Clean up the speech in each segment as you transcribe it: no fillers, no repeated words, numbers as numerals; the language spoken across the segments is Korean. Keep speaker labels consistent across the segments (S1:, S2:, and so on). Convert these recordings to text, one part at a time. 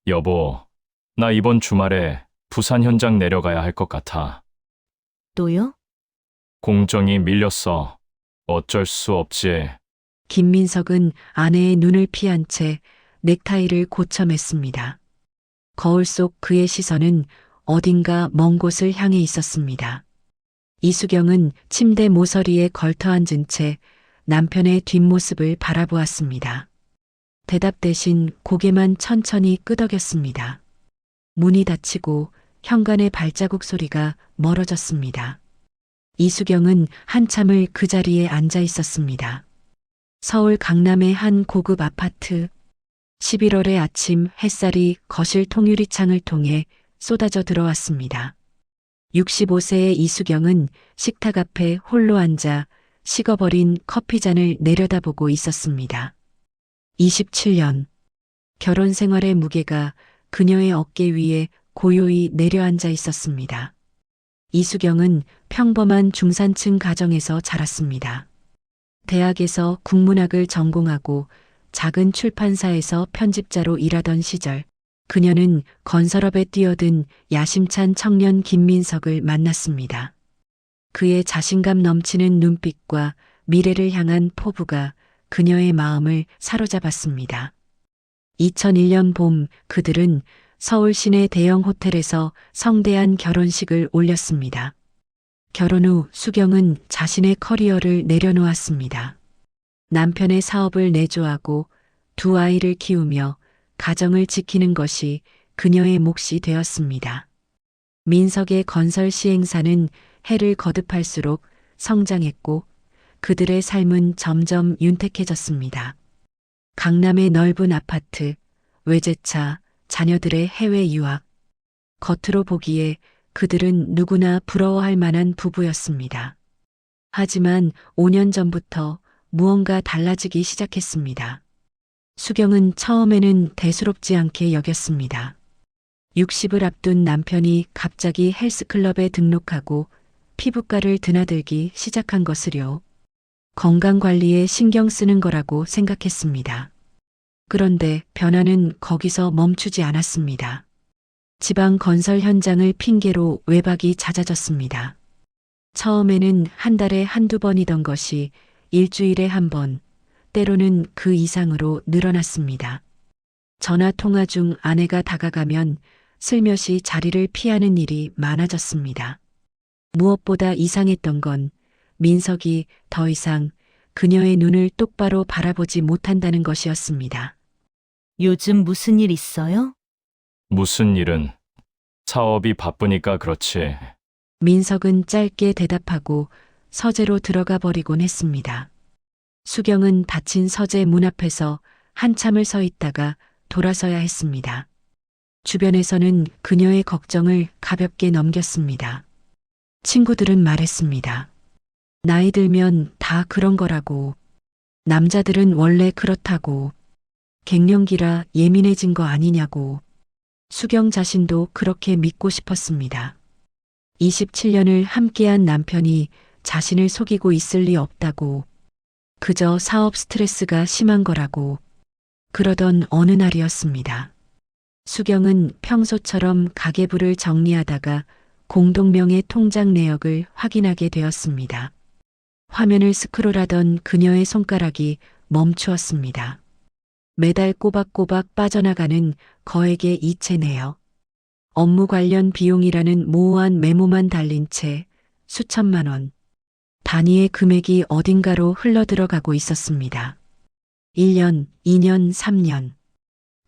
S1: 여보, 나 이번 주말에 부산 현장 내려가야 할 것 같아.
S2: 또요?
S1: 공정이 밀렸어. 어쩔 수 없지.
S3: 김민석은 아내의 눈을 피한 채 넥타이를 고쳐맸습니다. 거울 속 그의 시선은 어딘가 먼 곳을 향해 있었습니다. 이수경은 침대 모서리에 걸터 앉은 채 남편의 뒷모습을 바라보았습니다. 대답 대신 고개만 천천히 끄덕였습니다. 문이 닫히고 현관의 발자국 소리가 멀어졌습니다. 이수경은 한참을 그 자리에 앉아 있었습니다. 서울 강남의 한 고급 아파트. 11월의 아침 햇살이 거실 통유리창을 통해 쏟아져 들어왔습니다. 65세의 이수경은 식탁 앞에 홀로 앉아 식어버린 커피잔을 내려다보고 있었습니다. 27년. 결혼 생활의 무게가 그녀의 어깨 위에 고요히 내려앉아 있었습니다. 이수경은 평범한 중산층 가정에서 자랐습니다. 대학에서 국문학을 전공하고 작은 출판사에서 편집자로 일하던 시절, 그녀는 건설업에 뛰어든 야심찬 청년 김민석을 만났습니다. 그의 자신감 넘치는 눈빛과 미래를 향한 포부가 그녀의 마음을 사로잡았습니다. 2001년 봄 그들은 서울 시내 대형 호텔에서 성대한 결혼식을 올렸습니다. 결혼 후 수경은 자신의 커리어를 내려놓았습니다. 남편의 사업을 내조하고 두 아이를 키우며 가정을 지키는 것이 그녀의 몫이 되었습니다. 민석의 건설 시행사는 해를 거듭할수록 성장했고 그들의 삶은 점점 윤택해졌습니다. 강남의 넓은 아파트, 외제차, 자녀들의 해외 유학. 겉으로 보기에 그들은 누구나 부러워할 만한 부부였습니다. 하지만 5년 전부터 무언가 달라지기 시작했습니다. 수경은 처음에는 대수롭지 않게 여겼습니다. 60을 앞둔 남편이 갑자기 헬스클럽에 등록하고 피부과를 드나들기 시작한 것을요. 건강관리에 신경 쓰는 거라고 생각했습니다. 그런데 변화는 거기서 멈추지 않았습니다. 지방 건설 현장을 핑계로 외박이 잦아졌습니다. 처음에는 한 달에 한두 번이던 것이 일주일에 한 번, 때로는 그 이상으로 늘어났습니다. 전화 통화 중 아내가 다가가면 슬며시 자리를 피하는 일이 많아졌습니다. 무엇보다 이상했던 건 민석이 더 이상 그녀의 눈을 똑바로 바라보지 못한다는 것이었습니다.
S2: 요즘 무슨 일 있어요?
S1: 무슨 일은? 사업이 바쁘니까 그렇지.
S3: 민석은 짧게 대답하고 서재로 들어가 버리곤 했습니다. 수경은 닫힌 서재 문 앞에서 한참을 서 있다가 돌아서야 했습니다. 주변에서는 그녀의 걱정을 가볍게 넘겼습니다. 친구들은 말했습니다. 나이 들면 다 그런 거라고. 남자들은 원래 그렇다고. 갱년기라 예민해진 거 아니냐고. 수경 자신도 그렇게 믿고 싶었습니다. 27년을 함께한 남편이 자신을 속이고 있을 리 없다고. 그저 사업 스트레스가 심한 거라고. 그러던 어느 날이었습니다. 수경은 평소처럼 가계부를 정리하다가 공동명의 통장 내역을 확인하게 되었습니다. 화면을 스크롤하던 그녀의 손가락이 멈추었습니다. 매달 꼬박꼬박 빠져나가는 거액의 이체 내역. 업무 관련 비용이라는 모호한 메모만 달린 채 수천만 원. 단위의 금액이 어딘가로 흘러들어가고 있었습니다. 1년, 2년, 3년.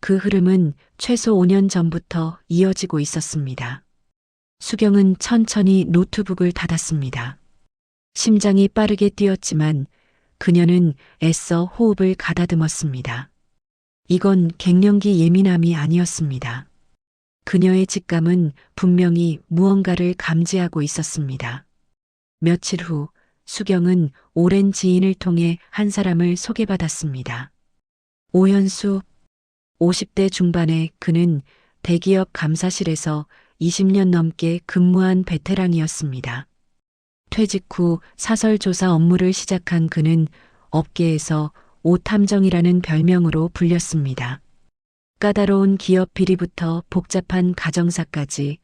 S3: 그 흐름은 최소 5년 전부터 이어지고 있었습니다. 수경은 천천히 노트북을 닫았습니다. 심장이 빠르게 뛰었지만 그녀는 애써 호흡을 가다듬었습니다. 이건 갱년기 예민함이 아니었습니다. 그녀의 직감은 분명히 무언가를 감지하고 있었습니다. 며칠 후 수경은 오랜 지인을 통해 한 사람을 소개받았습니다. 오현수. 50대 중반의 그는 대기업 감사실에서 20년 넘게 근무한 베테랑이었습니다. 퇴직 후 사설 조사 업무를 시작한 그는 업계에서 오탐정이라는 별명으로 불렸습니다. 까다로운 기업 비리부터 복잡한 가정사까지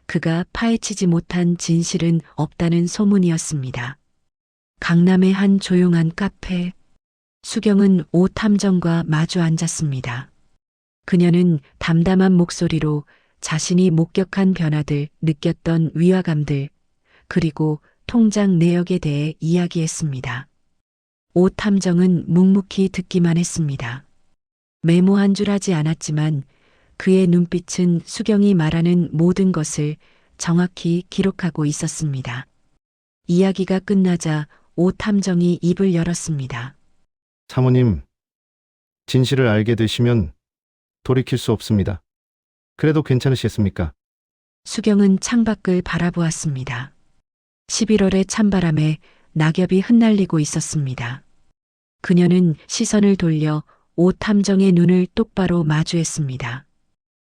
S3: 그가 파헤치지 못한 진실은 없다는 소문이었습니다. 강남의 한 조용한 카페. 수경은 오 탐정과 마주 앉았습니다. 그녀는 담담한 목소리로 자신이 목격한 변화들, 느꼈던 위화감들, 그리고 통장 내역에 대해 이야기했습니다. 오 탐정은 묵묵히 듣기만 했습니다. 메모 한 줄 하지 않았지만 그의 눈빛은 수경이 말하는 모든 것을 정확히 기록하고 있었습니다. 이야기가 끝나자 오 탐정이 입을 열었습니다.
S4: 사모님, 진실을 알게 되시면 돌이킬 수 없습니다. 그래도 괜찮으시겠습니까?
S3: 수경은 창밖을 바라보았습니다. 11월의 찬바람에 낙엽이 흩날리고 있었습니다. 그녀는 시선을 돌려 오 탐정의 눈을 똑바로 마주했습니다.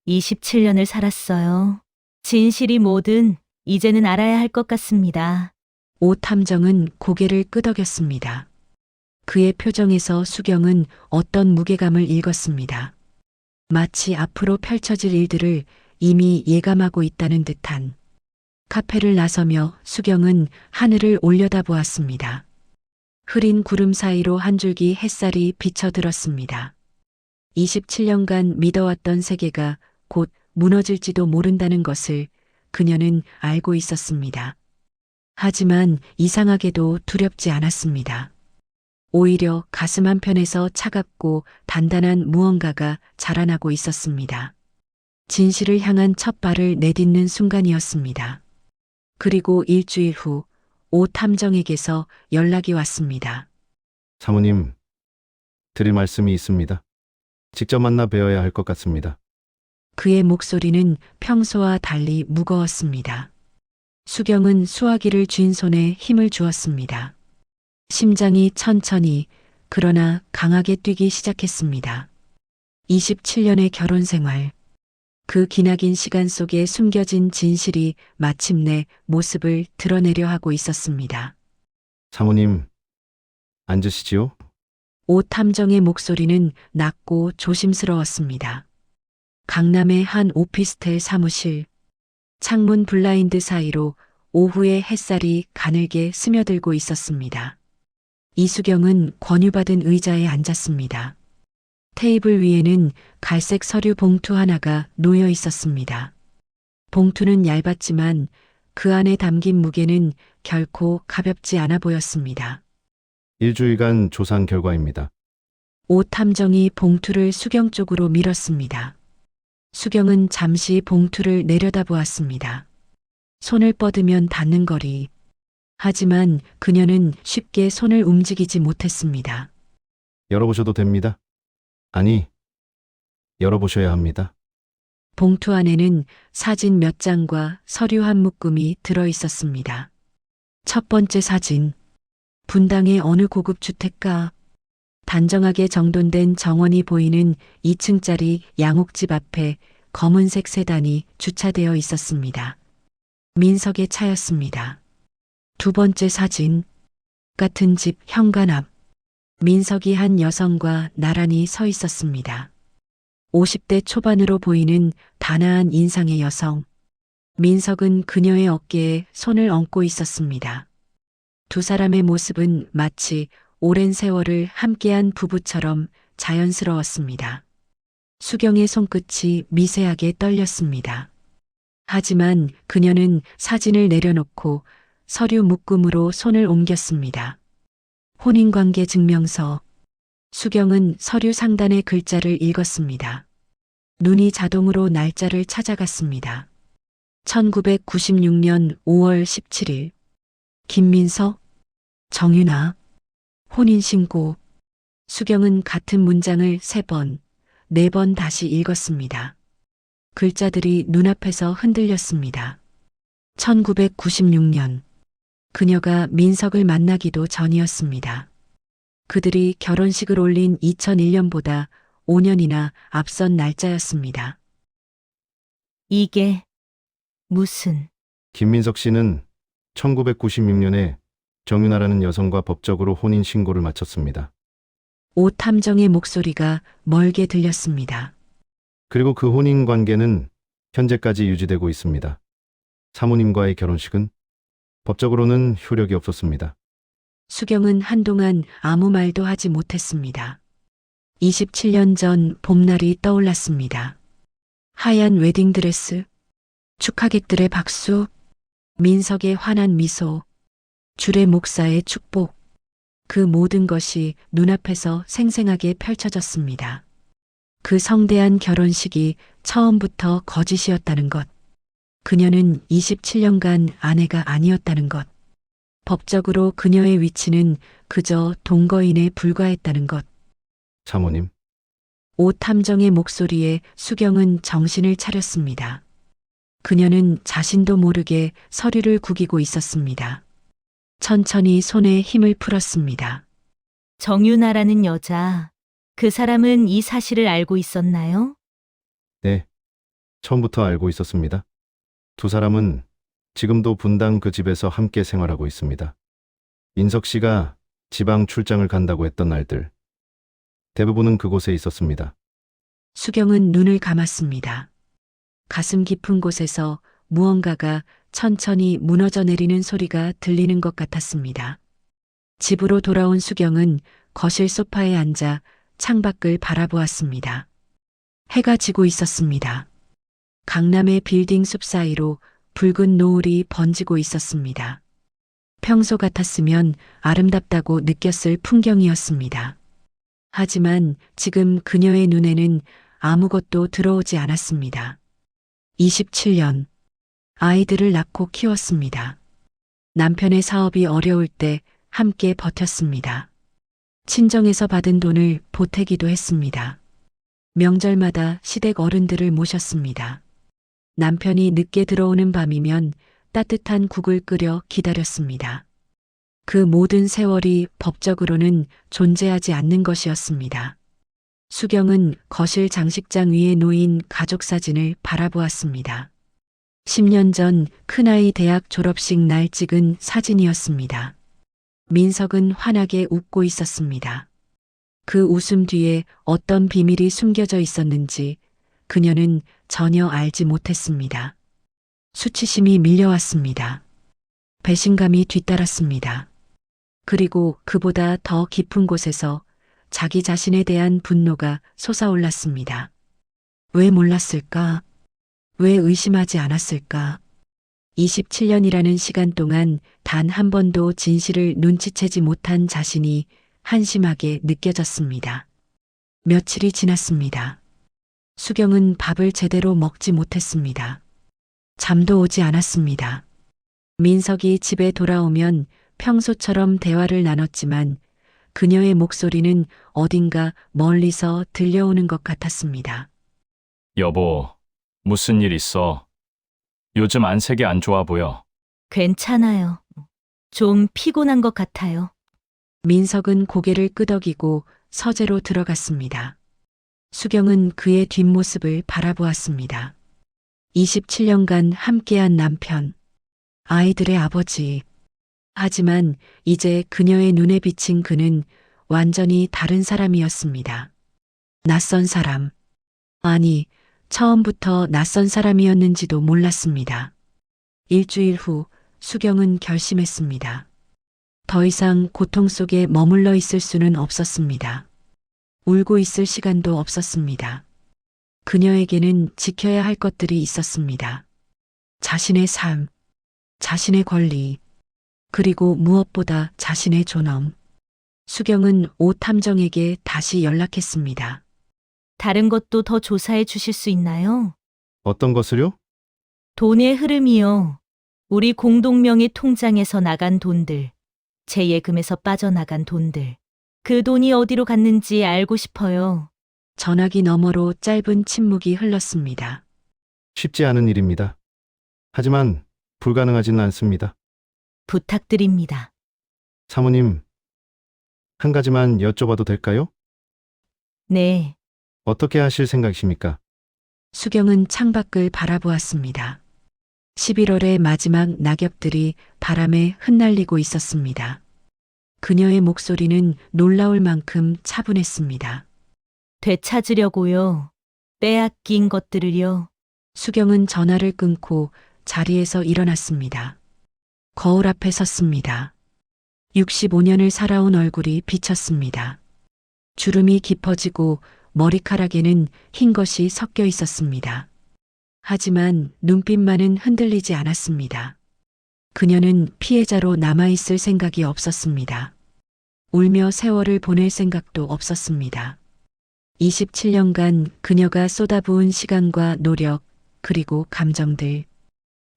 S2: 27년을 살았어요. 진실이 뭐든 이제는 알아야 할 것 같습니다.
S3: 오 탐정은 고개를 끄덕였습니다. 그의 표정에서 수경은 어떤 무게감을 읽었습니다. 마치 앞으로 펼쳐질 일들을 이미 예감하고 있다는 듯한. 카페를 나서며 수경은 하늘을 올려다보았습니다. 흐린 구름 사이로 한 줄기 햇살이 비쳐들었습니다. 27년간 믿어왔던 세계가 곧 무너질지도 모른다는 것을 그녀는 알고 있었습니다. 하지만 이상하게도 두렵지 않았습니다. 오히려 가슴 한편에서 차갑고 단단한 무언가가 자라나고 있었습니다. 진실을 향한 첫 발을 내딛는 순간이었습니다. 그리고 일주일 후 오 탐정에게서 연락이 왔습니다.
S4: 사모님, 드릴 말씀이 있습니다. 직접 만나 뵈어야 할 것 같습니다.
S3: 그의 목소리는 평소와 달리 무거웠습니다. 수경은 수화기를 쥔 손에 힘을 주었습니다. 심장이 천천히 그러나 강하게 뛰기 시작했습니다. 27년의 결혼 생활. 그 기나긴 시간 속에 숨겨진 진실이 마침내 모습을 드러내려 하고 있었습니다.
S4: 사모님, 앉으시지요?
S3: 오 탐정의 목소리는 낮고 조심스러웠습니다. 강남의 한 오피스텔 사무실. 창문 블라인드 사이로 오후의 햇살이 가늘게 스며들고 있었습니다. 이수경은 권유받은 의자에 앉았습니다. 테이블 위에는 갈색 서류 봉투 하나가 놓여 있었습니다. 봉투는 얇았지만 그 안에 담긴 무게는 결코 가볍지 않아 보였습니다.
S4: 일주일간 조사한 결과입니다.
S3: 오 탐정이 봉투를 수경 쪽으로 밀었습니다. 수경은 잠시 봉투를 내려다보았습니다. 손을 뻗으면 닿는 거리. 하지만 그녀는 쉽게 손을 움직이지 못했습니다.
S4: 열어보셔도 됩니다. 아니, 열어보셔야 합니다.
S3: 봉투 안에는 사진 몇 장과 서류 한 묶음이 들어 있었습니다. 첫 번째 사진. 분당의 어느 고급 주택가. 단정하게 정돈된 정원이 보이는 2층짜리 양옥집 앞에 검은색 세단이 주차되어 있었습니다. 민석의 차였습니다. 두 번째 사진. 같은 집 현관 앞. 민석이 한 여성과 나란히 서 있었습니다. 50대 초반으로 보이는 단아한 인상의 여성. 민석은 그녀의 어깨에 손을 얹고 있었습니다. 두 사람의 모습은 마치 오랜 세월을 함께한 부부처럼 자연스러웠습니다. 수경의 손끝이 미세하게 떨렸습니다. 하지만 그녀는 사진을 내려놓고 서류 묶음으로 손을 옮겼습니다. 혼인관계 증명서. 수경은 서류 상단의 글자를 읽었습니다. 눈이 자동으로 날짜를 찾아갔습니다. 1996년 5월 17일. 김민석, 정윤아, 혼인신고. 수경은 같은 문장을 3번, 4번 다시 읽었습니다. 글자들이 눈앞에서 흔들렸습니다. 1996년. 그녀가 민석을 만나기도 전이었습니다. 그들이 결혼식을 올린 2001년보다 5년이나 앞선 날짜였습니다.
S2: 이게 무슨...
S4: 김민석 씨는 1996년에 정윤아라는 여성과 법적으로 혼인 신고를 마쳤습니다.
S3: 오 탐정의 목소리가 멀게 들렸습니다.
S4: 그리고 그 혼인 관계는 현재까지 유지되고 있습니다. 사모님과의 결혼식은 법적으로는 효력이 없었습니다.
S3: 수경은 한동안 아무 말도 하지 못했습니다. 27년 전 봄날이 떠올랐습니다. 하얀 웨딩드레스, 축하객들의 박수, 민석의 환한 미소, 주례 목사의 축복, 그 모든 것이 눈앞에서 생생하게 펼쳐졌습니다. 그 성대한 결혼식이 처음부터 거짓이었다는 것, 그녀는 27년간 아내가 아니었다는 것, 법적으로 그녀의 위치는 그저 동거인에 불과했다는 것.
S4: 사모님,
S3: 오탐정의 목소리에 수경은 정신을 차렸습니다. 그녀는 자신도 모르게 서류를 구기고 있었습니다. 천천히 손에 힘을 풀었습니다.
S2: 정유나라는 여자, 그 사람은 이 사실을 알고 있었나요?
S4: 네, 처음부터 알고 있었습니다. 두 사람은 지금도 분당 그 집에서 함께 생활하고 있습니다. 인석 씨가 지방 출장을 간다고 했던 날들, 대부분은 그곳에 있었습니다.
S3: 수경은 눈을 감았습니다. 가슴 깊은 곳에서 무언가가 천천히 무너져 내리는 소리가 들리는 것 같았습니다. 집으로 돌아온 수경은 거실 소파에 앉아 창밖을 바라보았습니다. 해가 지고 있었습니다. 강남의 빌딩 숲 사이로 붉은 노을이 번지고 있었습니다. 평소 같았으면 아름답다고 느꼈을 풍경이었습니다. 하지만 지금 그녀의 눈에는 아무것도 들어오지 않았습니다. 27년, 아이들을 낳고 키웠습니다. 남편의 사업이 어려울 때 함께 버텼습니다. 친정에서 받은 돈을 보태기도 했습니다. 명절마다 시댁 어른들을 모셨습니다. 남편이 늦게 들어오는 밤이면 따뜻한 국을 끓여 기다렸습니다. 그 모든 세월이 법적으로는 존재하지 않는 것이었습니다. 수경은 거실 장식장 위에 놓인 가족 사진을 바라보았습니다. 10년 전 큰아이 대학 졸업식 날 찍은 사진이었습니다. 민석은 환하게 웃고 있었습니다. 그 웃음 뒤에 어떤 비밀이 숨겨져 있었는지 그녀는 전혀 알지 못했습니다. 수치심이 밀려왔습니다. 배신감이 뒤따랐습니다. 그리고 그보다 더 깊은 곳에서 자기 자신에 대한 분노가 솟아올랐습니다. 왜 몰랐을까? 왜 의심하지 않았을까? 27년이라는 시간 동안 단 한 번도 진실을 눈치채지 못한 자신이 한심하게 느껴졌습니다. 며칠이 지났습니다. 수경은 밥을 제대로 먹지 못했습니다. 잠도 오지 않았습니다. 민석이 집에 돌아오면 평소처럼 대화를 나눴지만 그녀의 목소리는 어딘가 멀리서 들려오는 것 같았습니다.
S1: 여보, 무슨 일 있어? 요즘 안색이 안 좋아 보여.
S2: 괜찮아요. 좀 피곤한 것 같아요.
S3: 민석은 고개를 끄덕이고 서재로 들어갔습니다. 수경은 그의 뒷모습을 바라보았습니다. 27년간 함께한 남편, 아이들의 아버지. 하지만 이제 그녀의 눈에 비친 그는 완전히 다른 사람이었습니다. 낯선 사람. 아니, 처음부터 낯선 사람이었는지도 몰랐습니다. 일주일 후 수경은 결심했습니다. 더 이상 고통 속에 머물러 있을 수는 없었습니다. 울고 있을 시간도 없었습니다. 그녀에게는 지켜야 할 것들이 있었습니다. 자신의 삶, 자신의 권리, 그리고 무엇보다 자신의 존엄. 수경은 오탐정에게 다시 연락했습니다.
S2: 다른 것도 더 조사해 주실 수 있나요?
S4: 어떤 것을요?
S2: 돈의 흐름이요. 우리 공동명의 통장에서 나간 돈들, 제 예금에서 빠져나간 돈들. 그 돈이 어디로 갔는지 알고 싶어요.
S3: 전화기 너머로 짧은 침묵이 흘렀습니다.
S4: 쉽지 않은 일입니다. 하지만 불가능하지는 않습니다.
S2: 부탁드립니다.
S4: 사모님, 한 가지만 여쭤봐도 될까요?
S2: 네,
S4: 어떻게 하실 생각이십니까?
S3: 수경은 창밖을 바라보았습니다. 11월의 마지막 낙엽들이 바람에 흩날리고 있었습니다. 그녀의 목소리는 놀라울 만큼 차분했습니다.
S2: 되찾으려고요. 빼앗긴 것들을요.
S3: 수경은 전화를 끊고 자리에서 일어났습니다. 거울 앞에 섰습니다. 65년을 살아온 얼굴이 비쳤습니다. 주름이 깊어지고 머리카락에는 흰 것이 섞여 있었습니다. 하지만 눈빛만은 흔들리지 않았습니다. 그녀는 피해자로 남아있을 생각이 없었습니다. 울며 세월을 보낼 생각도 없었습니다. 27년간 그녀가 쏟아부은 시간과 노력, 그리고 감정들.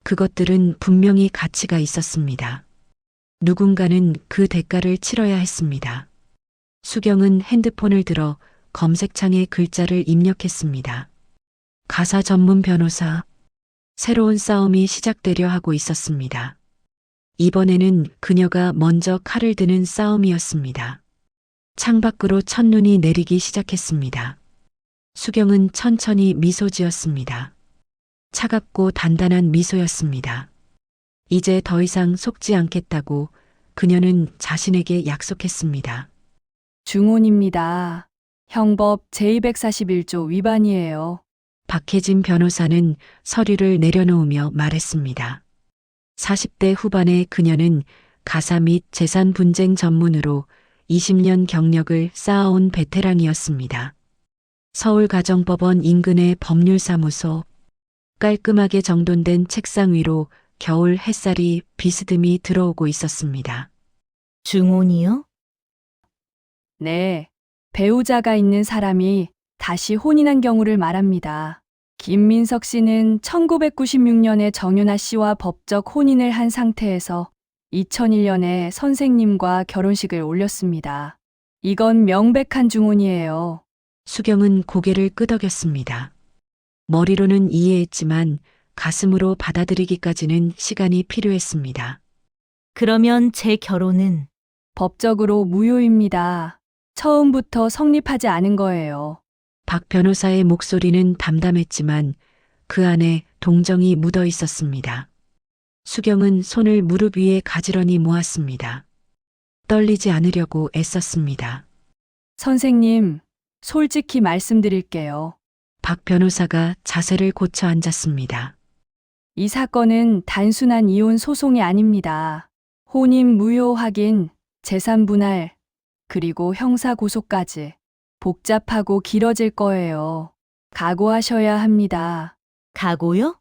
S3: 그것들은 분명히 가치가 있었습니다. 누군가는 그 대가를 치러야 했습니다. 수경은 핸드폰을 들어 검색창에 글자를 입력했습니다. 가사 전문 변호사. 새로운 싸움이 시작되려 하고 있었습니다. 이번에는 그녀가 먼저 칼을 드는 싸움이었습니다. 창밖으로 첫눈이 내리기 시작했습니다. 수경은 천천히 미소 지었습니다. 차갑고 단단한 미소였습니다. 이제 더 이상 속지 않겠다고 그녀는 자신에게 약속했습니다.
S5: 중혼입니다. 형법 제241조 위반이에요.
S3: 박혜진 변호사는 서류를 내려놓으며 말했습니다. 40대 후반의 그녀는 가사 및 재산 분쟁 전문으로 20년 경력을 쌓아온 베테랑이었습니다. 서울가정법원 인근의 법률사무소, 깔끔하게 정돈된 책상 위로 겨울 햇살이 비스듬히 들어오고 있었습니다.
S2: 중혼이요?
S5: 네. 배우자가 있는 사람이 다시 혼인한 경우를 말합니다. 김민석 씨는 1996년에 정윤아 씨와 법적 혼인을 한 상태에서 2001년에 선생님과 결혼식을 올렸습니다. 이건 명백한 중혼이에요.
S3: 수경은 고개를 끄덕였습니다. 머리로는 이해했지만 가슴으로 받아들이기까지는 시간이 필요했습니다.
S2: 그러면 제 결혼은
S5: 법적으로 무효입니다. 처음부터 성립하지 않은 거예요.
S3: 박 변호사의 목소리는 담담했지만 그 안에 동정이 묻어 있었습니다. 수경은 손을 무릎 위에 가지런히 모았습니다. 떨리지 않으려고 애썼습니다.
S5: 선생님, 솔직히 말씀드릴게요.
S3: 박 변호사가 자세를 고쳐 앉았습니다.
S5: 이 사건은 단순한 이혼 소송이 아닙니다. 혼인 무효 확인, 재산 분할, 그리고 형사 고소까지 복잡하고 길어질 거예요. 각오하셔야 합니다.
S2: 각오요?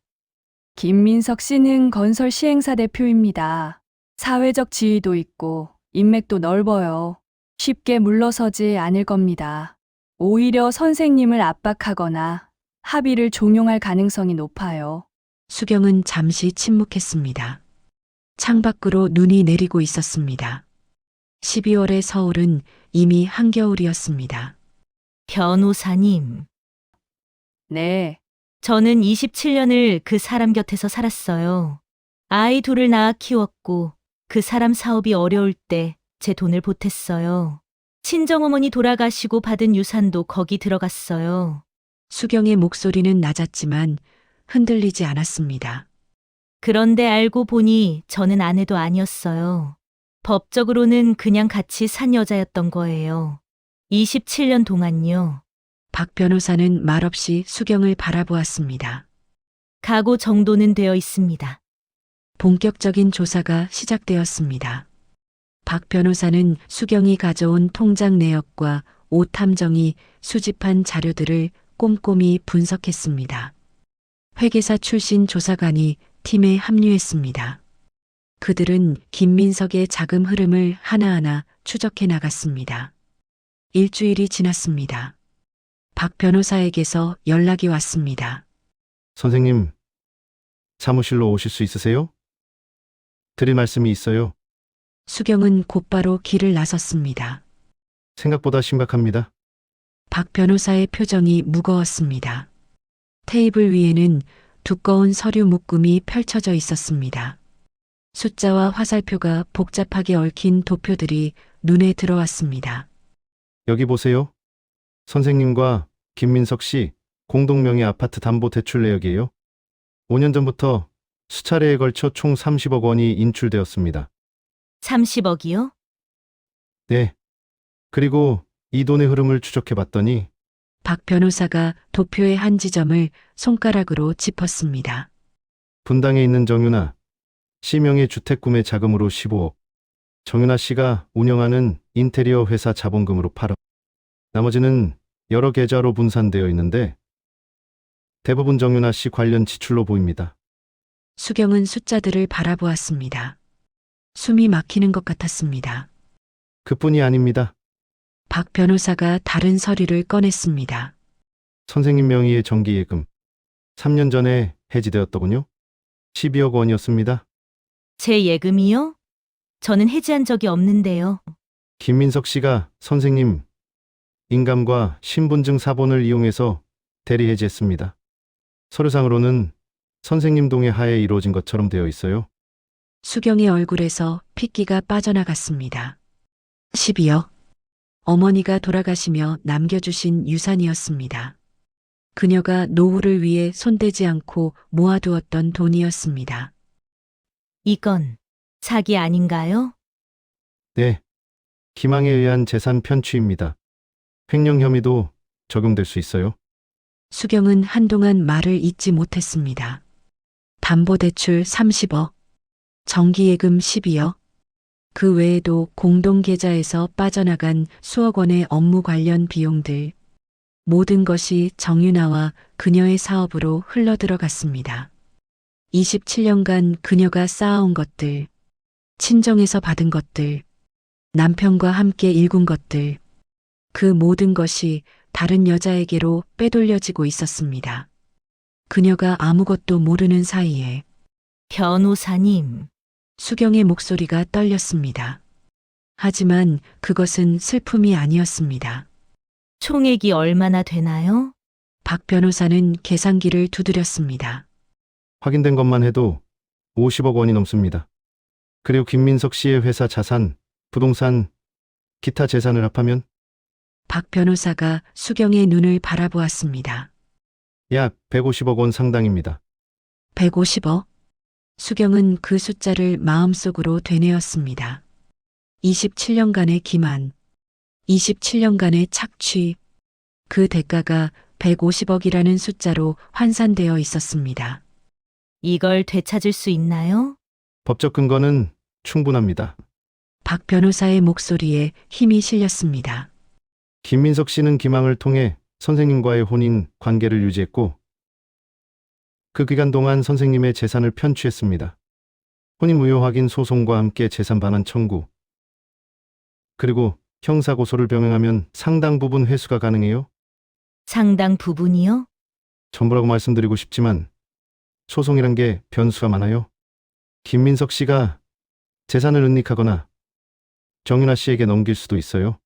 S5: 김민석 씨는 건설 시행사 대표입니다. 사회적 지위도 있고 인맥도 넓어요. 쉽게 물러서지 않을 겁니다. 오히려 선생님을 압박하거나 합의를 종용할 가능성이 높아요.
S3: 수경은 잠시 침묵했습니다. 창밖으로 눈이 내리고 있었습니다. 12월의 서울은 이미 한겨울이었습니다.
S2: 변호사님,
S5: 네,
S2: 저는 27년을 그 사람 곁에서 살았어요. 아이 둘을 낳아 키웠고 그 사람 사업이 어려울 때 제 돈을 보탰어요. 친정어머니 돌아가시고 받은 유산도 거기 들어갔어요.
S3: 수경의 목소리는 낮았지만 흔들리지 않았습니다.
S2: 그런데 알고 보니 저는 아내도 아니었어요. 법적으로는 그냥 같이 산 여자였던 거예요. 27년 동안요.
S3: 박 변호사는 말없이 수경을 바라보았습니다.
S2: 각오 정도는 되어 있습니다.
S3: 본격적인 조사가 시작되었습니다. 박 변호사는 수경이 가져온 통장 내역과 오탐정이 수집한 자료들을 꼼꼼히 분석했습니다. 회계사 출신 조사관이 팀에 합류했습니다. 그들은 김민석의 자금 흐름을 하나하나 추적해 나갔습니다. 일주일이 지났습니다. 박 변호사에게서 연락이 왔습니다.
S4: 선생님, 사무실로 오실 수 있으세요? 드릴 말씀이 있어요.
S3: 수경은 곧바로 길을 나섰습니다.
S4: 생각보다 심각합니다.
S3: 박 변호사의 표정이 무거웠습니다. 테이블 위에는 두꺼운 서류 묶음이 펼쳐져 있었습니다. 숫자와 화살표가 복잡하게 얽힌 도표들이 눈에 들어왔습니다.
S4: 여기 보세요. 선생님과 김민석 씨 공동명의 아파트 담보 대출 내역이에요. 5년 전부터 수차례에 걸쳐 총 30억 원이 인출되었습니다.
S2: 30억이요?
S4: 네. 그리고 이 돈의 흐름을 추적해 봤더니
S3: 박 변호사가 도표의 한 지점을 손가락으로 짚었습니다.
S4: 분당에 있는 정윤아 씨명의 주택 구매 자금으로 15억. 정윤아 씨가 운영하는 인테리어 회사 자본금으로 8억. 나머지는 여러 계좌로 분산되어 있는데 대부분 정윤아 씨 관련 지출로 보입니다.
S3: 수경은 숫자들을 바라보았습니다. 숨이 막히는 것 같았습니다.
S4: 그뿐이 아닙니다.
S3: 박 변호사가 다른 서류를 꺼냈습니다.
S4: 선생님 명의의 정기예금 3년 전에 해지되었더군요. 12억 원이었습니다.
S2: 제 예금이요? 저는 해지한 적이 없는데요.
S4: 김민석 씨가 선생님 인감과 신분증 사본을 이용해서 대리 해지했습니다. 서류상으로는 선생님 동의 하에 이루어진 것처럼 되어 있어요.
S3: 수경의 얼굴에서 핏기가 빠져나갔습니다. 12억. 어머니가 돌아가시며 남겨주신 유산이었습니다. 그녀가 노후를 위해 손대지 않고 모아두었던 돈이었습니다.
S2: 이건 사기 아닌가요?
S4: 네. 기망에 의한 재산 편취입니다. 횡령 혐의도 적용될 수 있어요.
S3: 수경은 한동안 말을 잇지 못했습니다. 담보대출 30억, 정기예금 12억, 그 외에도 공동계좌에서 빠져나간 수억 원의 업무 관련 비용들, 모든 것이 정윤아와 그녀의 사업으로 흘러들어갔습니다. 27년간 그녀가 쌓아온 것들, 친정에서 받은 것들, 남편과 함께 일군 것들, 그 모든 것이 다른 여자에게로 빼돌려지고 있었습니다. 그녀가 아무것도 모르는 사이에
S2: 변호사님,
S3: 수경의 목소리가 떨렸습니다. 하지만 그것은 슬픔이 아니었습니다.
S2: 총액이 얼마나 되나요?
S3: 박 변호사는 계산기를 두드렸습니다.
S4: 확인된 것만 해도 50억 원이 넘습니다. 그리고 김민석 씨의 회사 자산, 부동산, 기타 재산을 합하면
S3: 박 변호사가 수경의 눈을 바라보았습니다.
S4: 약 150억 원 상당입니다.
S3: 150억? 수경은 그 숫자를 마음속으로 되뇌었습니다. 27년간의 기만, 27년간의 착취, 그 대가가 150억이라는 숫자로 환산되어 있었습니다.
S2: 이걸 되찾을 수 있나요?
S4: 법적 근거는 충분합니다.
S3: 박 변호사의 목소리에 힘이 실렸습니다.
S4: 김민석 씨는 기망을 통해 선생님과의 혼인 관계를 유지했고 그 기간 동안 선생님의 재산을 편취했습니다. 혼인 무효 확인 소송과 함께 재산 반환 청구 그리고 형사고소를 병행하면 상당 부분 회수가 가능해요.
S2: 상당 부분이요?
S4: 전부라고 말씀드리고 싶지만 소송이란 게 변수가 많아요. 김민석 씨가 재산을 은닉하거나 정윤아 씨에게 넘길 수도 있어요.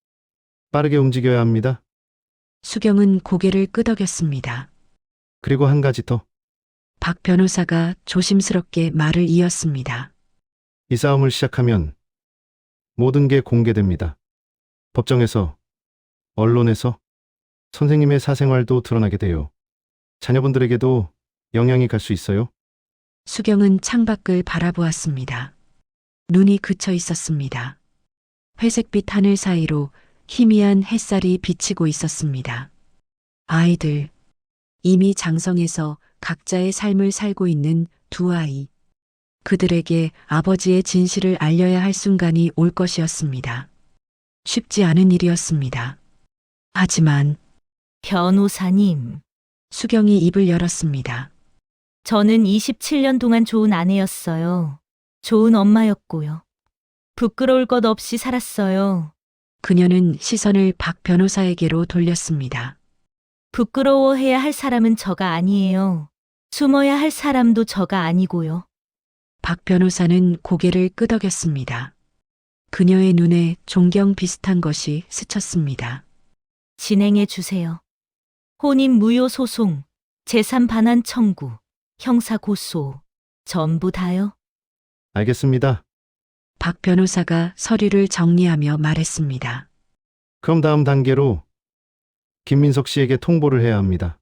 S4: 빠르게 움직여야 합니다.
S3: 수경은 고개를 끄덕였습니다.
S4: 그리고 한 가지 더.
S3: 박 변호사가 조심스럽게 말을 이었습니다.
S4: 이 싸움을 시작하면 모든 게 공개됩니다. 법정에서, 언론에서, 선생님의 사생활도 드러나게 돼요. 자녀분들에게도 영향이 갈 수 있어요.
S3: 수경은 창밖을 바라보았습니다. 눈이 그쳐 있었습니다. 회색빛 하늘 사이로 희미한 햇살이 비치고 있었습니다. 아이들, 이미 장성해서 각자의 삶을 살고 있는 두 아이. 그들에게 아버지의 진실을 알려야 할 순간이 올 것이었습니다. 쉽지 않은 일이었습니다. 하지만
S2: 변호사님,
S3: 수경이 입을 열었습니다.
S2: 저는 27년 동안 좋은 아내였어요. 좋은 엄마였고요. 부끄러울 것 없이 살았어요.
S3: 그녀는 시선을 박 변호사에게로 돌렸습니다.
S2: 부끄러워해야 할 사람은 저가 아니에요. 숨어야 할 사람도 저가 아니고요.
S3: 박 변호사는 고개를 끄덕였습니다. 그녀의 눈에 존경 비슷한 것이 스쳤습니다.
S2: 진행해 주세요. 혼인 무효 소송, 재산 반환 청구, 형사 고소, 전부 다요.
S4: 알겠습니다.
S3: 박 변호사가 서류를 정리하며 말했습니다.
S4: 그럼 다음 단계로 김민석 씨에게 통보를 해야 합니다.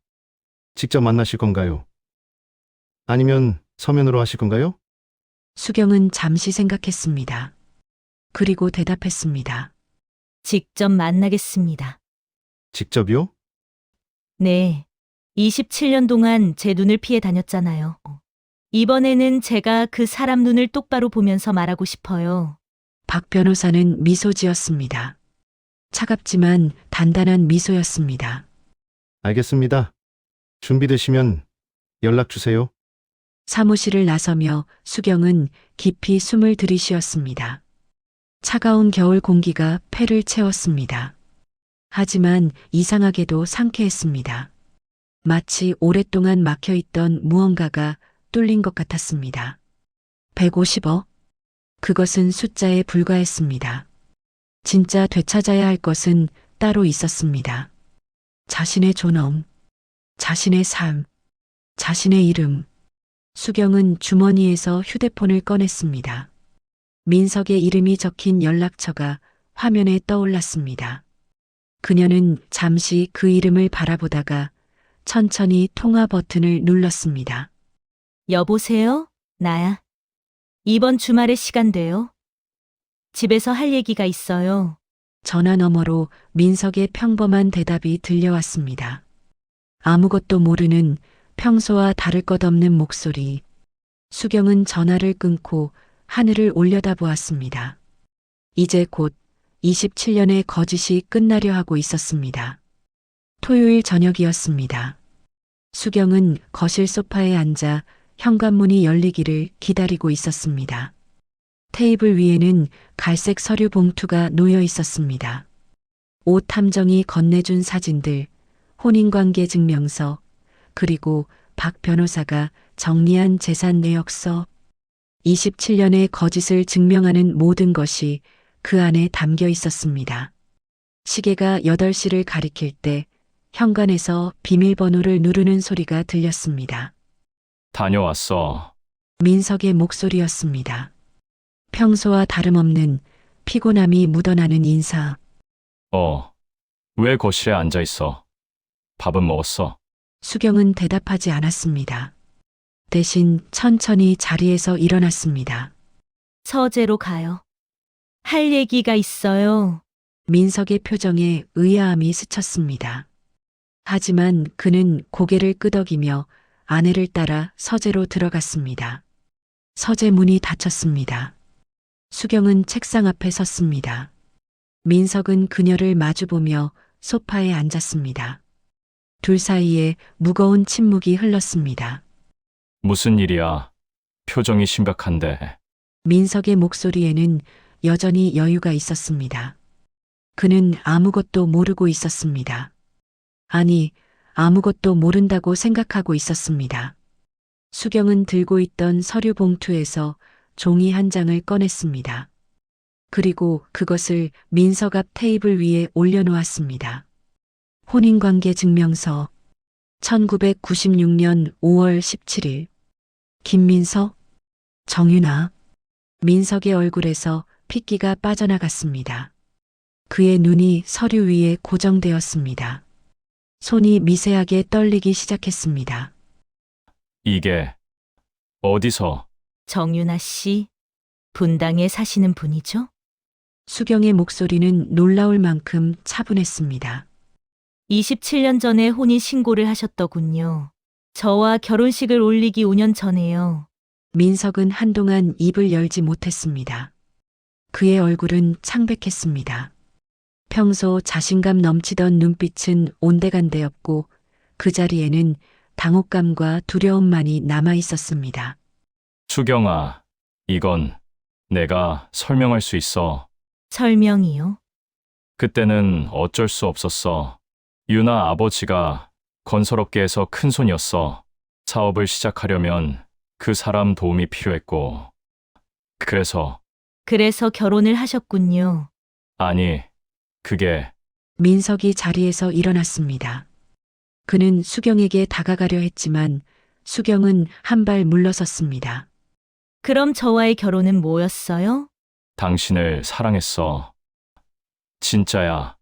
S4: 직접 만나실 건가요? 아니면 서면으로 하실 건가요?
S3: 수경은 잠시 생각했습니다. 그리고 대답했습니다.
S2: 직접 만나겠습니다.
S4: 직접이요?
S2: 네. 27년 동안 제 눈을 피해 다녔잖아요. 이번에는 제가 그 사람 눈을 똑바로 보면서 말하고 싶어요.
S3: 박 변호사는 미소 지었습니다. 차갑지만 단단한 미소였습니다.
S4: 알겠습니다. 준비되시면 연락 주세요.
S3: 사무실을 나서며 수경은 깊이 숨을 들이쉬었습니다. 차가운 겨울 공기가 폐를 채웠습니다. 하지만 이상하게도 상쾌했습니다. 마치 오랫동안 막혀있던 무언가가 뚫린 것 같았습니다. 150억? 그것은 숫자에 불과했습니다. 진짜 되찾아야 할 것은 따로 있었습니다. 자신의 존엄, 자신의 삶, 자신의 이름. 수경은 주머니에서 휴대폰을 꺼냈습니다. 민석의 이름이 적힌 연락처가 화면에 떠올랐습니다. 그녀는 잠시 그 이름을 바라보다가 천천히 통화 버튼을 눌렀습니다.
S2: 여보세요? 나야. 이번 주말에 시간 돼요? 집에서 할 얘기가 있어요.
S3: 전화 너머로 민석의 평범한 대답이 들려왔습니다. 아무것도 모르는 평소와 다를 것 없는 목소리. 수경은 전화를 끊고 하늘을 올려다보았습니다. 이제 곧 27년의 거짓이 끝나려 하고 있었습니다. 토요일 저녁이었습니다. 수경은 거실 소파에 앉아 현관문이 열리기를 기다리고 있었습니다. 테이블 위에는 갈색 서류 봉투가 놓여 있었습니다. 옷 탐정이 건네준 사진들, 혼인관계 증명서, 그리고 박 변호사가 정리한 재산 내역서, 27년의 거짓을 증명하는 모든 것이 그 안에 담겨 있었습니다. 시계가 8시를 가리킬 때 현관에서 비밀번호를 누르는 소리가 들렸습니다.
S1: 다녀왔어.
S3: 민석의 목소리였습니다. 평소와 다름없는 피곤함이 묻어나는 인사.
S1: 왜 거실에 앉아 있어? 밥은 먹었어?
S3: 수경은 대답하지 않았습니다. 대신 천천히 자리에서 일어났습니다.
S2: 서재로 가요. 할 얘기가 있어요.
S3: 민석의 표정에 의아함이 스쳤습니다. 하지만 그는 고개를 끄덕이며 아내를 따라 서재로 들어갔습니다. 서재 문이 닫혔습니다. 수경은 책상 앞에 섰습니다. 민석은 그녀를 마주보며 소파에 앉았습니다. 둘 사이에 무거운 침묵이 흘렀습니다.
S1: 무슨 일이야? 표정이 심각한데.
S3: 민석의 목소리에는 여전히 여유가 있었습니다. 그는 아무것도 모르고 있었습니다. 아니, 아무것도 모른다고 생각하고 있었습니다. 수경은 들고 있던 서류 봉투에서 종이 한 장을 꺼냈습니다. 그리고 그것을 민석 앞 테이블 위에 올려놓았습니다. 혼인관계 증명서 1996년 5월 17일 김민석, 정윤아. 민석의 얼굴에서 핏기가 빠져나갔습니다. 그의 눈이 서류 위에 고정되었습니다. 손이 미세하게 떨리기 시작했습니다.
S1: 이게 어디서?
S2: 정윤아 씨, 분당에 사시는 분이죠?
S3: 수경의 목소리는 놀라울 만큼 차분했습니다.
S2: 27년 전에 혼인 신고를 하셨더군요. 저와 결혼식을 올리기 5년 전에요.
S3: 민석은 한동안 입을 열지 못했습니다. 그의 얼굴은 창백했습니다. 평소 자신감 넘치던 눈빛은 온데간데였고 그 자리에는 당혹감과 두려움만이 남아 있었습니다.
S1: 수경아, 이건 내가 설명할 수 있어.
S2: 설명이요?
S1: 그때는 어쩔 수 없었어. 유나 아버지가 건설업계에서 큰손이었어. 사업을 시작하려면 그 사람 도움이 필요했고. 그래서
S2: 결혼을 하셨군요.
S1: 아니, 그게
S3: 민석이 자리에서 일어났습니다. 그는 수경에게 다가가려 했지만 수경은 한 발 물러섰습니다.
S2: 그럼 저와의 결혼은 뭐였어요?
S1: 당신을 사랑했어. 진짜야.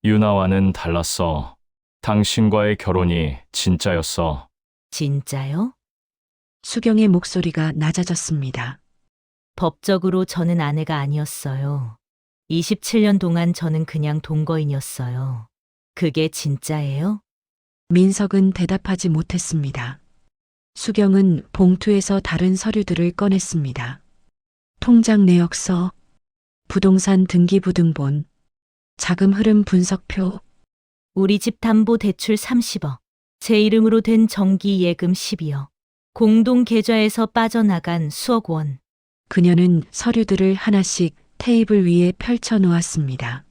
S1: 유나와는 달랐어. 당신과의 결혼이 진짜였어.
S2: 진짜요?
S3: 수경의 목소리가 낮아졌습니다.
S2: 법적으로 저는 아내가 아니었어요. 27년 동안 저는 그냥 동거인이었어요. 그게 진짜예요?
S3: 민석은 대답하지 못했습니다. 수경은 봉투에서 다른 서류들을 꺼냈습니다. 통장 내역서, 부동산 등기부등본, 자금 흐름 분석표,
S2: 우리 집 담보 대출 30억, 제 이름으로 된 정기 예금 12억, 공동 계좌에서 빠져나간 수억 원.
S3: 그녀는 서류들을 하나씩 테이블 위에 펼쳐 놓았습니다.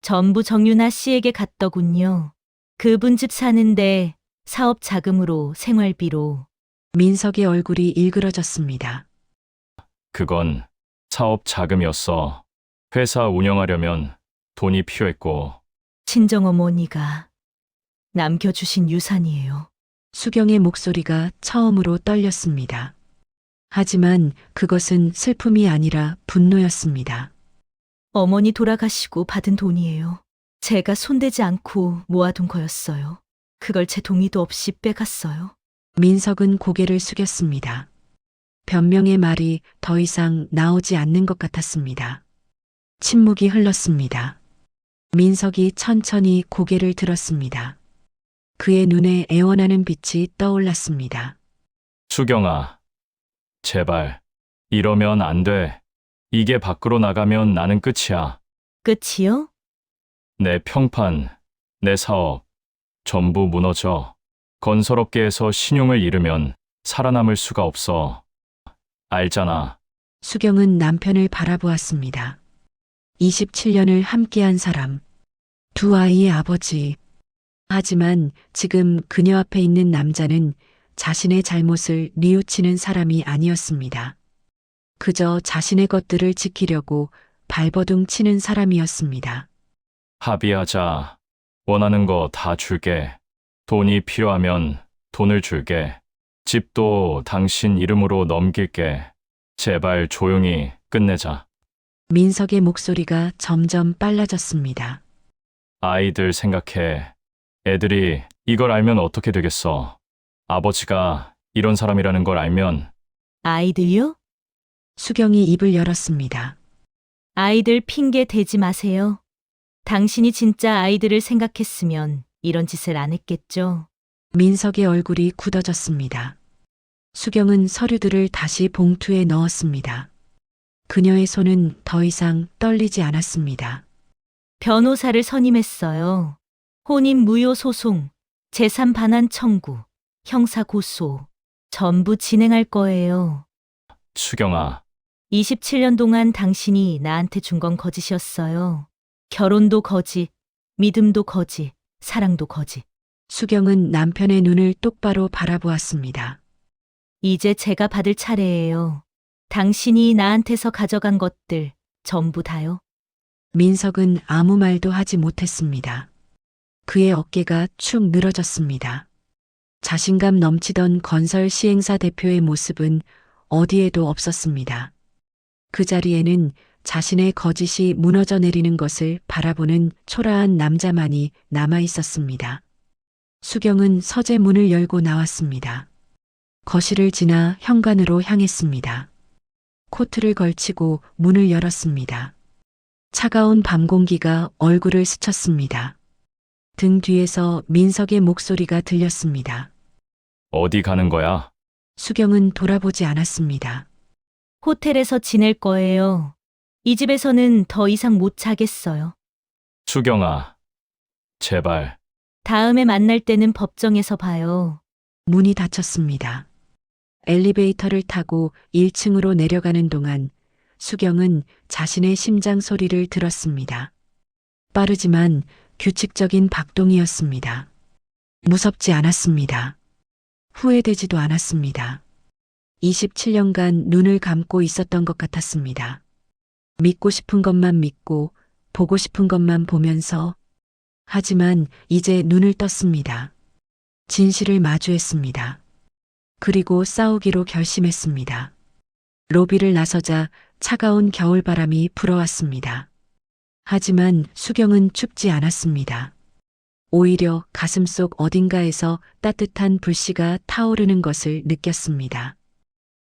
S2: 전부 정윤아 씨에게 갔더군요. 그분 집 사는데 사업 자금으로 생활비로.
S3: 민석의 얼굴이 일그러졌습니다.
S1: 그건 사업 자금이었어. 회사 운영하려면 돈이 필요했고,
S2: 친정어머니가 남겨주신 유산이에요.
S3: 수경의 목소리가 처음으로 떨렸습니다. 하지만 그것은 슬픔이 아니라 분노였습니다.
S2: 어머니 돌아가시고 받은 돈이에요. 제가 손대지 않고 모아둔 거였어요. 그걸 제 동의도 없이 빼갔어요.
S3: 민석은 고개를 숙였습니다. 변명의 말이 더 이상 나오지 않는 것 같았습니다. 침묵이 흘렀습니다. 민석이 천천히 고개를 들었습니다. 그의 눈에 애원하는 빛이 떠올랐습니다.
S1: 수경아, 제발, 이러면 안 돼. 이게 밖으로 나가면 나는 끝이야.
S2: 끝이요?
S1: 내 평판, 내 사업, 전부 무너져. 건설업계에서 신용을 잃으면 살아남을 수가 없어. 알잖아.
S3: 수경은 남편을 바라보았습니다. 27년을 함께한 사람, 두 아이의 아버지. 하지만 지금 그녀 앞에 있는 남자는 자신의 잘못을 뉘우치는 사람이 아니었습니다. 그저 자신의 것들을 지키려고 발버둥 치는 사람이었습니다.
S1: 합의하자. 원하는 거 다 줄게. 돈이 필요하면 돈을 줄게. 집도 당신 이름으로 넘길게. 제발 조용히 끝내자.
S3: 민석의 목소리가 점점 빨라졌습니다.
S1: 아이들 생각해. 애들이 이걸 알면 어떻게 되겠어. 아버지가 이런 사람이라는 걸 알면.
S2: 아이들요?
S3: 수경이 입을 열었습니다.
S2: 아이들 핑계 대지 마세요. 당신이 진짜 아이들을 생각했으면 이런 짓을 안 했겠죠.
S3: 민석의 얼굴이 굳어졌습니다. 수경은 서류들을 다시 봉투에 넣었습니다. 그녀의 손은 더 이상 떨리지 않았습니다.
S2: 변호사를 선임했어요. 혼인 무효 소송, 재산 반환 청구, 형사 고소, 전부 진행할 거예요.
S1: 수경아,
S2: 27년 동안 당신이 나한테 준 건 거짓이었어요. 결혼도 거짓, 믿음도 거짓, 사랑도 거짓.
S3: 수경은 남편의 눈을 똑바로 바라보았습니다.
S2: 이제 제가 받을 차례예요. 당신이 나한테서 가져간 것들 전부 다요.
S3: 민석은 아무 말도 하지 못했습니다. 그의 어깨가 축 늘어졌습니다. 자신감 넘치던 건설 시행사 대표의 모습은 어디에도 없었습니다. 그 자리에는 자신의 거짓이 무너져 내리는 것을 바라보는 초라한 남자만이 남아 있었습니다. 수경은 서재 문을 열고 나왔습니다. 거실을 지나 현관으로 향했습니다. 코트를 걸치고 문을 열었습니다. 차가운 밤 공기가 얼굴을 스쳤습니다. 등 뒤에서 민석의 목소리가 들렸습니다.
S1: 어디 가는 거야?
S3: 수경은 돌아보지 않았습니다.
S2: 호텔에서 지낼 거예요. 이 집에서는 더 이상 못 자겠어요.
S1: 수경아, 제발.
S2: 다음에 만날 때는 법정에서 봐요.
S3: 문이 닫혔습니다. 엘리베이터를 타고 1층으로 내려가는 동안 수경은 자신의 심장 소리를 들었습니다. 빠르지만 규칙적인 박동이었습니다. 무섭지 않았습니다. 후회되지도 않았습니다. 27년간 눈을 감고 있었던 것 같았습니다. 믿고 싶은 것만 믿고 보고 싶은 것만 보면서. 하지만 이제 눈을 떴습니다. 진실을 마주했습니다. 그리고 싸우기로 결심했습니다. 로비를 나서자 차가운 겨울바람이 불어왔습니다. 하지만 수경은 춥지 않았습니다. 오히려 가슴속 어딘가에서 따뜻한 불씨가 타오르는 것을 느꼈습니다.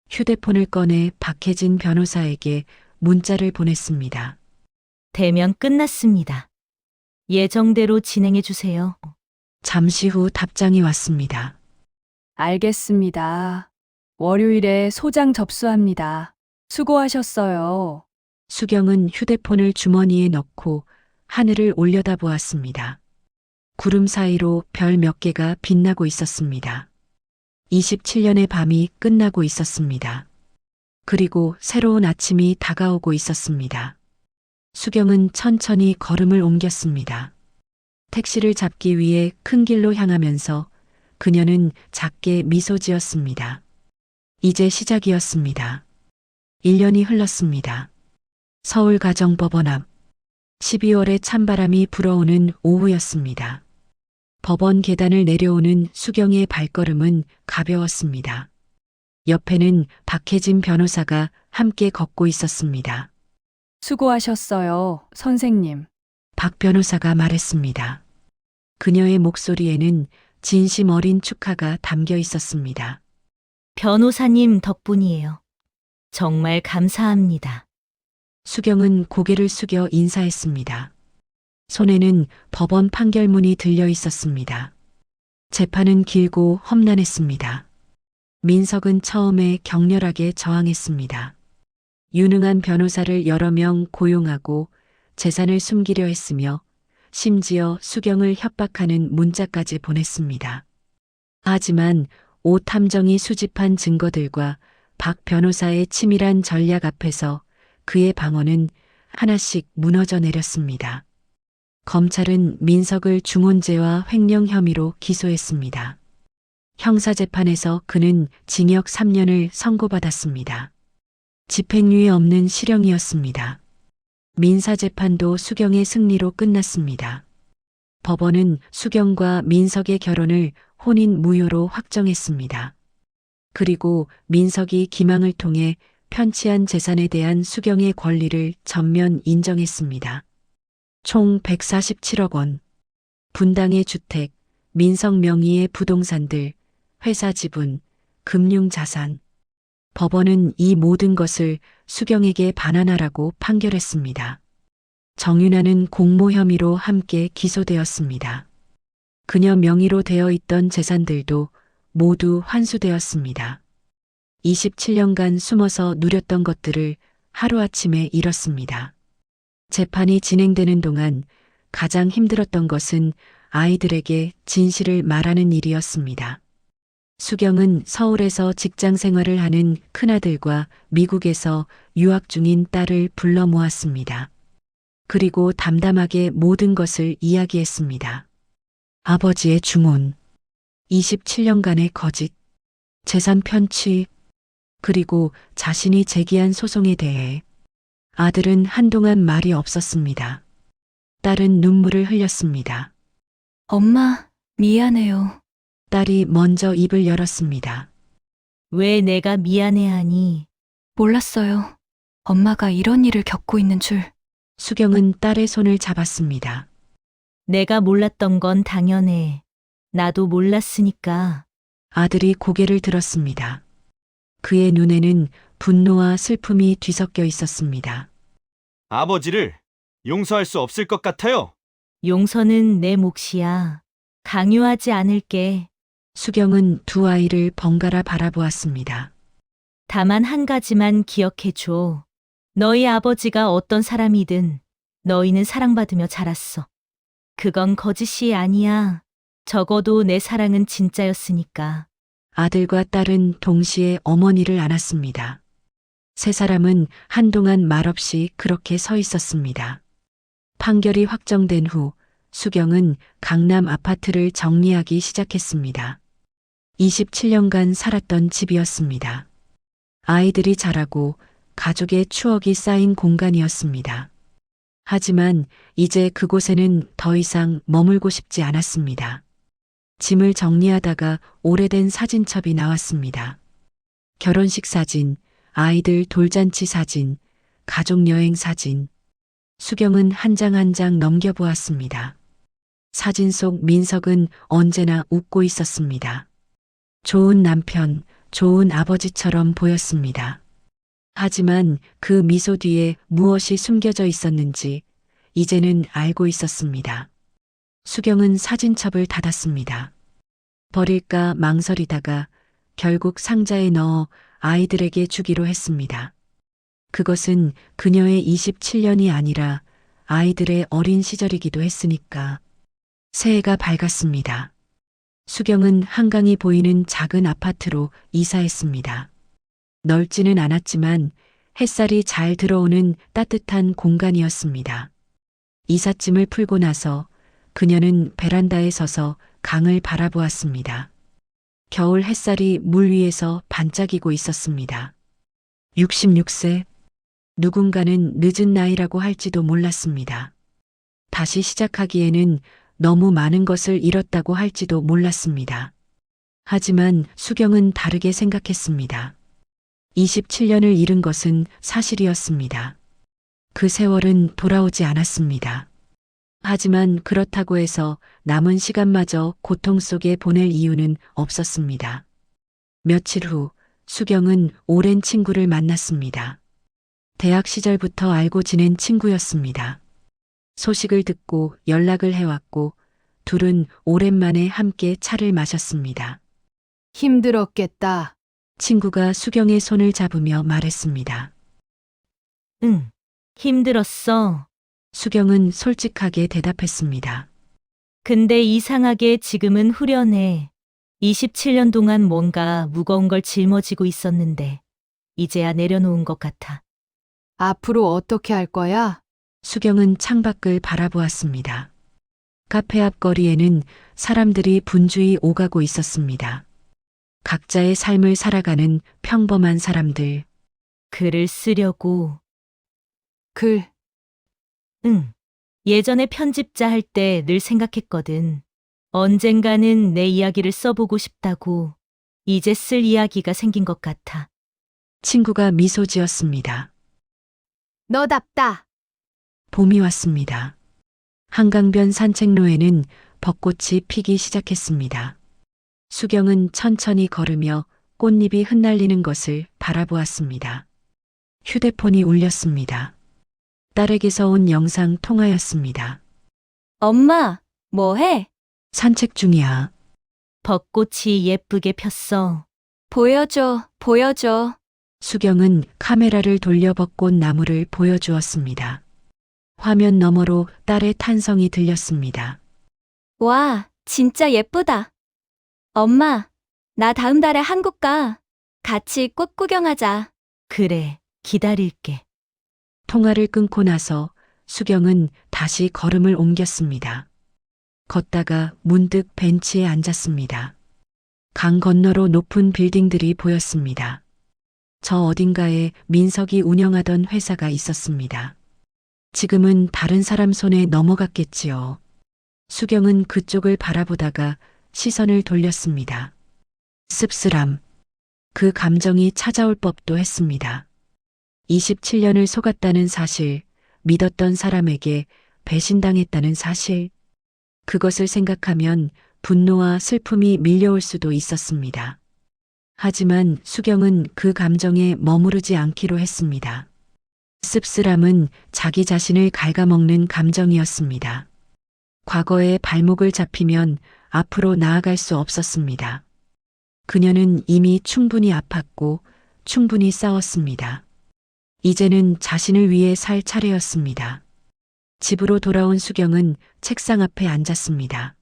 S3: 휴대폰을 꺼내 박혜진 변호사에게 문자를 보냈습니다.
S2: 대면 끝났습니다. 예정대로 진행해 주세요.
S3: 잠시 후 답장이 왔습니다.
S5: 알겠습니다. 월요일에 소장 접수합니다. 수고하셨어요.
S3: 수경은 휴대폰을 주머니에 넣고 하늘을 올려다보았습니다. 구름 사이로 별 몇 개가 빛나고 있었습니다. 27년의 밤이 끝나고 있었습니다. 그리고 새로운 아침이 다가오고 있었습니다. 수경은 천천히 걸음을 옮겼습니다. 택시를 잡기 위해 큰 길로 향하면서 그녀는 작게 미소 지었습니다. 이제 시작이었습니다. 1년이 흘렀습니다. 서울가정법원 앞 12월의 찬바람이 불어오는 오후였습니다. 법원 계단을 내려오는 수경의 발걸음은 가벼웠습니다. 옆에는 박혜진 변호사가 함께 걷고 있었습니다.
S5: 수고하셨어요, 선생님.
S3: 박 변호사가 말했습니다. 그녀의 목소리에는 진심 어린 축하가 담겨 있었습니다.
S2: 변호사님 덕분이에요. 정말 감사합니다.
S3: 수경은 고개를 숙여 인사했습니다. 손에는 법원 판결문이 들려 있었습니다. 재판은 길고 험난했습니다. 민석은 처음에 격렬하게 저항했습니다. 유능한 변호사를 여러 명 고용하고 재산을 숨기려 했으며 심지어 수경을 협박하는 문자까지 보냈습니다. 하지만 오 탐정이 수집한 증거들과 박 변호사의 치밀한 전략 앞에서 그의 방어는 하나씩 무너져 내렸습니다. 검찰은 민석을 중혼죄와 횡령 혐의로 기소했습니다. 형사재판에서 그는 징역 3년을 선고받았습니다. 집행유예 없는 실형이었습니다. 민사재판도 수경의 승리로 끝났습니다. 법원은 수경과 민석의 결혼을 혼인 무효로 확정했습니다. 그리고 민석이 기망을 통해 편취한 재산에 대한 수경의 권리를 전면 인정했습니다. 총 147억 원, 분당의 주택, 민석 명의의 부동산들, 회사 지분, 금융자산. 법원은 이 모든 것을 수경에게 반환하라고 판결했습니다. 정윤아는 공모 혐의로 함께 기소되었습니다. 그녀 명의로 되어 있던 재산들도 모두 환수되었습니다. 27년간 숨어서 누렸던 것들을 하루아침에 잃었습니다. 재판이 진행되는 동안 가장 힘들었던 것은 아이들에게 진실을 말하는 일이었습니다. 수경은 서울에서 직장 생활을 하는 큰아들과 미국에서 유학 중인 딸을 불러 모았습니다. 그리고 담담하게 모든 것을 이야기했습니다. 아버지의 중혼, 27년간의 거짓, 재산 편취, 그리고 자신이 제기한 소송에 대해 아들은 한동안 말이 없었습니다. 딸은 눈물을 흘렸습니다.
S5: 엄마, 미안해요.
S3: 딸이 먼저 입을 열었습니다.
S2: 왜 내가 미안해하니?
S5: 몰랐어요. 엄마가 이런 일을 겪고 있는 줄.
S3: 수경은 딸의 손을 잡았습니다.
S2: 내가 몰랐던 건 당연해. 나도 몰랐으니까.
S3: 아들이 고개를 들었습니다. 그의 눈에는 분노와 슬픔이 뒤섞여 있었습니다.
S6: 아버지를 용서할 수 없을 것 같아요.
S2: 용서는 내 몫이야. 강요하지 않을게.
S3: 수경은 두 아이를 번갈아 바라보았습니다.
S2: 다만 한 가지만 기억해줘. 너희 아버지가 어떤 사람이든 너희는 사랑받으며 자랐어. 그건 거짓이 아니야. 적어도 내 사랑은 진짜였으니까.
S3: 아들과 딸은 동시에 어머니를 안았습니다. 세 사람은 한동안 말없이 그렇게 서 있었습니다. 판결이 확정된 후 수경은 강남 아파트를 정리하기 시작했습니다. 27년간 살았던 집이었습니다. 아이들이 자라고 가족의 추억이 쌓인 공간이었습니다. 하지만 이제 그곳에는 더 이상 머물고 싶지 않았습니다. 짐을 정리하다가 오래된 사진첩이 나왔습니다. 결혼식 사진, 아이들 돌잔치 사진, 가족여행 사진. 수경은 한 장 한 장 넘겨보았습니다. 사진 속 민석은 언제나 웃고 있었습니다. 좋은 남편, 좋은 아버지처럼 보였습니다. 하지만 그 미소 뒤에 무엇이 숨겨져 있었는지 이제는 알고 있었습니다. 수경은 사진첩을 닫았습니다. 버릴까 망설이다가 결국 상자에 넣어 아이들에게 주기로 했습니다. 그것은 그녀의 27년이 아니라 아이들의 어린 시절이기도 했으니까. 새해가 밝았습니다. 수경은 한강이 보이는 작은 아파트로 이사했습니다. 넓지는 않았지만 햇살이 잘 들어오는 따뜻한 공간이었습니다. 이삿짐을 풀고 나서 그녀는 베란다에 서서 강을 바라보았습니다. 겨울 햇살이 물 위에서 반짝이고 있었습니다. 66세. 누군가는 늦은 나이라고 할지도 몰랐습니다. 다시 시작하기에는 너무 많은 것을 잃었다고 할지도 몰랐습니다. 하지만 수경은 다르게 생각했습니다. 27년을 잃은 것은 사실이었습니다. 그 세월은 돌아오지 않았습니다. 하지만 그렇다고 해서 남은 시간마저 고통 속에 보낼 이유는 없었습니다. 며칠 후 수경은 오랜 친구를 만났습니다. 대학 시절부터 알고 지낸 친구였습니다. 소식을 듣고 연락을 해왔고 둘은 오랜만에 함께 차를 마셨습니다.
S7: 힘들었겠다.
S3: 친구가 수경의 손을 잡으며 말했습니다.
S2: 응, 힘들었어.
S3: 수경은 솔직하게 대답했습니다.
S2: 근데 이상하게 지금은 후련해. 27년 동안 뭔가 무거운 걸 짊어지고 있었는데, 이제야 내려놓은 것 같아.
S7: 앞으로 어떻게 할 거야?
S3: 수경은 창밖을 바라보았습니다. 카페 앞 거리에는 사람들이 분주히 오가고 있었습니다. 각자의 삶을 살아가는 평범한 사람들.
S2: 글을 쓰려고.
S7: 글,
S2: 응. 예전에 편집자 할 때 늘 생각했거든. 언젠가는 내 이야기를 써보고 싶다고. 이제 쓸 이야기가 생긴 것 같아.
S3: 친구가 미소 지었습니다.
S7: 너답다.
S3: 봄이 왔습니다. 한강변 산책로에는 벚꽃이 피기 시작했습니다. 수경은 천천히 걸으며 꽃잎이 흩날리는 것을 바라보았습니다. 휴대폰이 울렸습니다. 딸에게서 온 영상 통화였습니다.
S5: 엄마, 뭐 해?
S3: 산책 중이야.
S2: 벚꽃이 예쁘게 폈어.
S5: 보여줘, 보여줘.
S3: 수경은 카메라를 돌려 벚꽃 나무를 보여주었습니다. 화면 너머로 딸의 탄성이 들렸습니다.
S5: 와, 진짜 예쁘다. 엄마, 나 다음 달에 한국 가. 같이 꽃 구경하자.
S2: 그래, 기다릴게.
S3: 통화를 끊고 나서 수경은 다시 걸음을 옮겼습니다. 걷다가 문득 벤치에 앉았습니다. 강 건너로 높은 빌딩들이 보였습니다. 저 어딘가에 민석이 운영하던 회사가 있었습니다. 지금은 다른 사람 손에 넘어갔겠지요. 수경은 그쪽을 바라보다가 시선을 돌렸습니다. 씁쓸함. 그 감정이 찾아올 법도 했습니다. 27년을 속았다는 사실, 믿었던 사람에게 배신당했다는 사실. 그것을 생각하면 분노와 슬픔이 밀려올 수도 있었습니다. 하지만 수경은 그 감정에 머무르지 않기로 했습니다. 씁쓸함은 자기 자신을 갉아먹는 감정이었습니다. 과거에 발목을 잡히면 앞으로 나아갈 수 없었습니다. 그녀는 이미 충분히 아팠고 충분히 싸웠습니다. 이제는 자신을 위해 살 차례였습니다. 집으로 돌아온 수경은 책상 앞에 앉았습니다.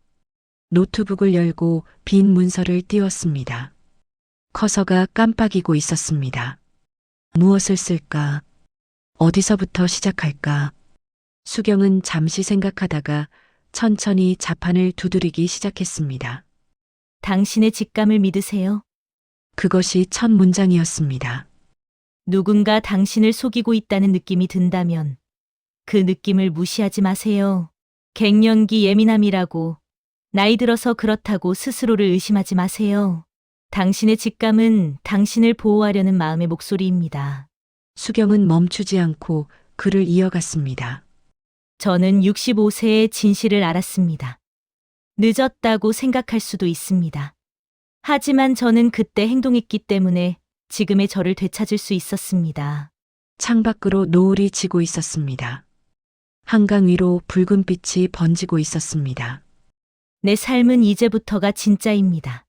S3: 노트북을 열고 빈 문서를 띄웠습니다. 커서가 깜빡이고 있었습니다. 무엇을 쓸까? 어디서부터 시작할까? 수경은 잠시 생각하다가 천천히 자판을 두드리기 시작했습니다.
S2: 당신의 직감을 믿으세요.
S3: 그것이 첫 문장이었습니다.
S2: 누군가 당신을 속이고 있다는 느낌이 든다면 그 느낌을 무시하지 마세요. 갱년기 예민함이라고, 나이 들어서 그렇다고 스스로를 의심하지 마세요. 당신의 직감은 당신을 보호하려는 마음의 목소리입니다.
S3: 수경은 멈추지 않고 글을 이어갔습니다.
S2: 저는 65세의 진실을 알았습니다. 늦었다고 생각할 수도 있습니다. 하지만 저는 그때 행동했기 때문에 지금의 저를 되찾을 수 있었습니다.
S3: 창밖으로 노을이 지고 있었습니다. 한강 위로 붉은 빛이 번지고 있었습니다.
S2: 내 삶은 이제부터가 진짜입니다.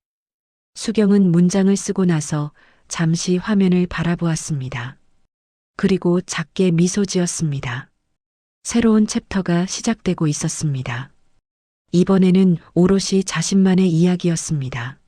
S3: 수경은 문장을 쓰고 나서 잠시 화면을 바라보았습니다. 그리고 작게 미소 지었습니다. 새로운 챕터가 시작되고 있었습니다. 이번에는 오롯이 자신만의 이야기였습니다.